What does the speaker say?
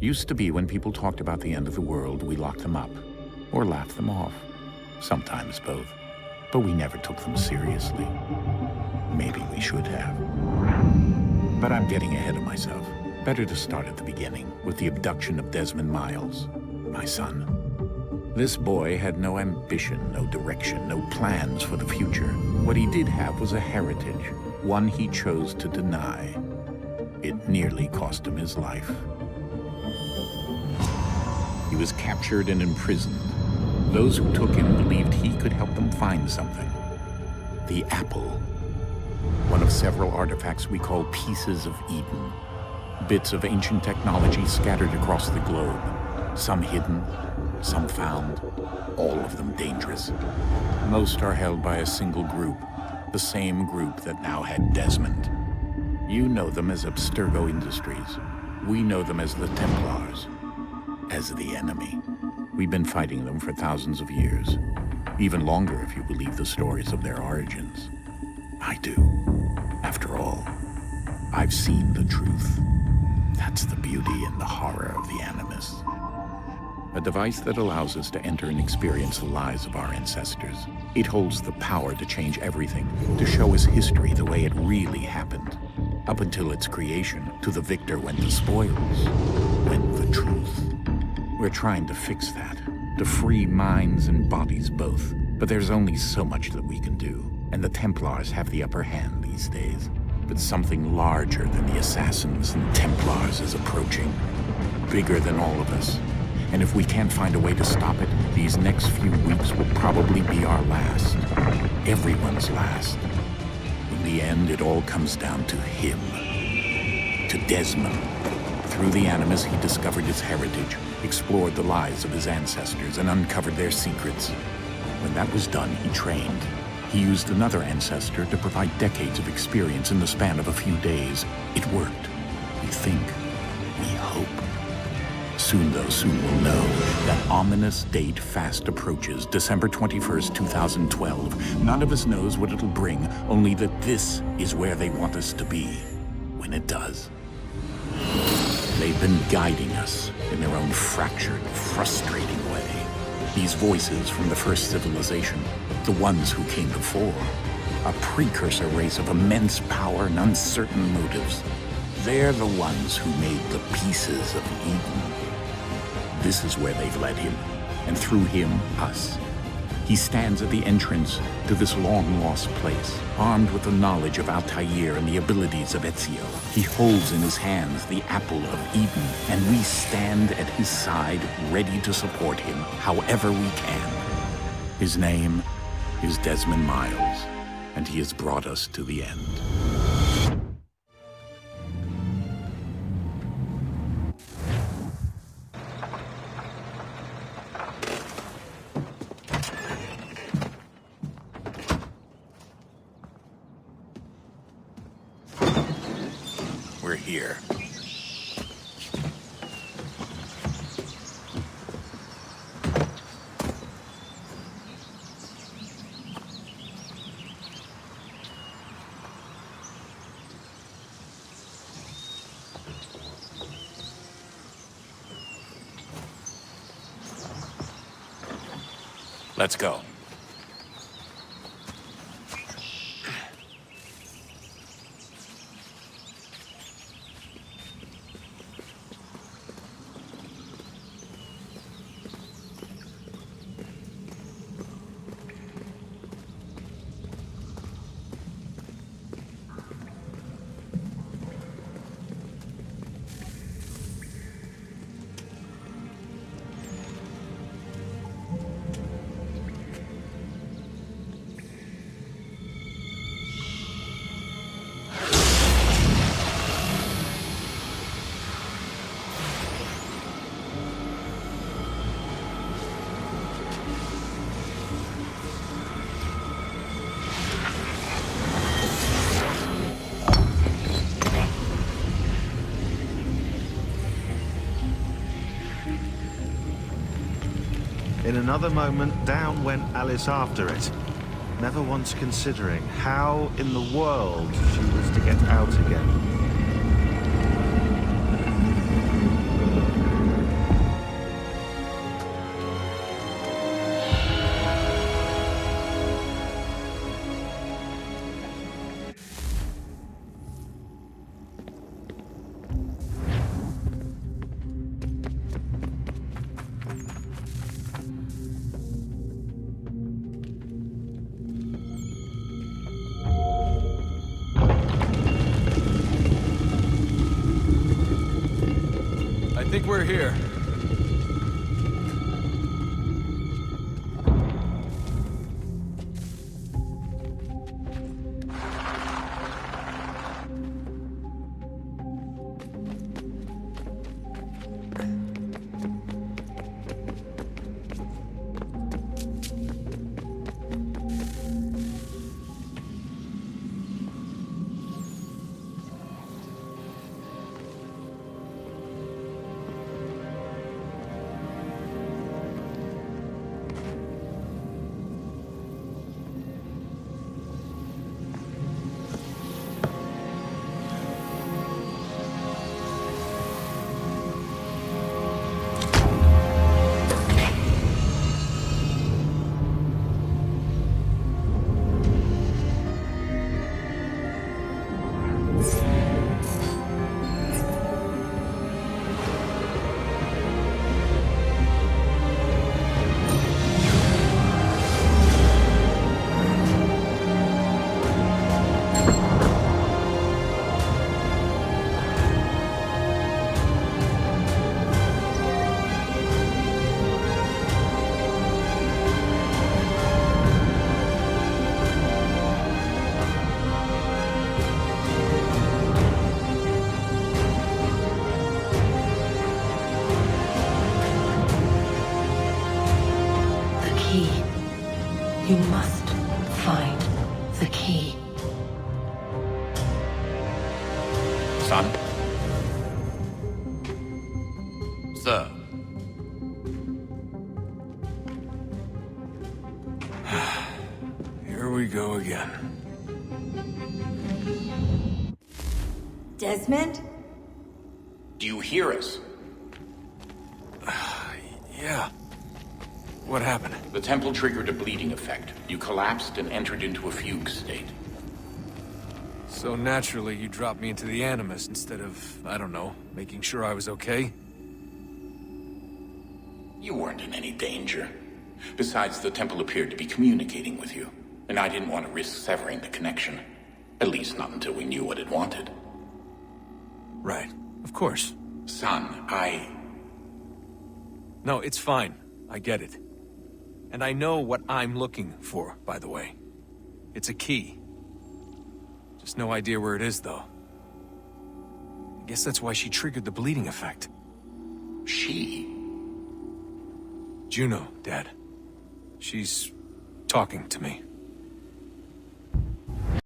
Used to be when people talked about the end of the world, we locked them up, or laughed them off. Sometimes both. But we never took them seriously. Maybe we should have. But I'm getting ahead of myself. Better to start at the beginning, with the abduction of Desmond Miles, my son. This boy had no ambition, no direction, no plans for the future. What he did have was a heritage, one he chose to deny. It nearly cost him his life. He was captured and imprisoned. Those who took him believed he could help them find something. The apple. One of several artifacts we call pieces of Eden. Bits of ancient technology scattered across the globe. Some hidden, some found, all of them dangerous. Most are held by a single group, the same group that now had Desmond. You know them as Abstergo Industries. We know them as the Templars, as the enemy. We've been fighting them for thousands of years, even longer if you believe the stories of their origins. I do. After all, I've seen the truth. That's the beauty and the horror of the Animus. A device that allows us to enter and experience the lives of our ancestors. It holds the power to change everything, to show us history the way it really happened. Up until its creation, to the victor went the spoils, went the truth. We're trying to fix that, to free minds and bodies both. But there's only so much that we can do, and the Templars have the upper hand these days. But something larger than the Assassins and Templars is approaching, bigger than all of us. And if we can't find a way to stop it, these next few weeks will probably be our last. Everyone's last. In the end, it all comes down to him. To Desmond. Through the Animus, he discovered his heritage, explored the lives of his ancestors, and uncovered their secrets. When that was done, he trained. He used another ancestor to provide decades of experience in the span of a few days. It worked. We think. We hope. Soon, though, soon we'll know. That ominous date fast approaches, December 21st, 2012. None of us knows what it'll bring, only that this is where they want us to be, when it does. They've been guiding us in their own fractured, frustrating way. These voices from the first civilization, the ones who came before, a precursor race of immense power and uncertain motives. They're the ones who made the pieces of Eden. This is where they've led him, and through him, us. He stands at the entrance to this long-lost place, armed with the knowledge of Altair and the abilities of Ezio. He holds in his hands the apple of Eden, and we stand at his side, ready to support him however we can. His name is Desmond Miles, and he has brought us to the end. We're here. Let's go. In another moment, down went Alice after it, never once considering how in the world she was to get out again. think we're here. You must find the key. Son? Sir. Here we go again. Desmond? Do you hear us? Yeah. What happened? The temple triggered a bleeding effect. You collapsed and entered into a fugue state. So naturally, you dropped me into the Animus instead of, I don't know, making sure I was okay? You weren't in any danger. Besides, the temple appeared to be communicating with you, and I didn't want to risk severing the connection. At least not until we knew what it wanted. Right. Of course. Son, No, it's fine. I get it. And I know what I'm looking for, by the way. It's a key. Just no idea where it is, though. I guess that's why she triggered the bleeding effect. She? Juno, Dad. She's talking to me.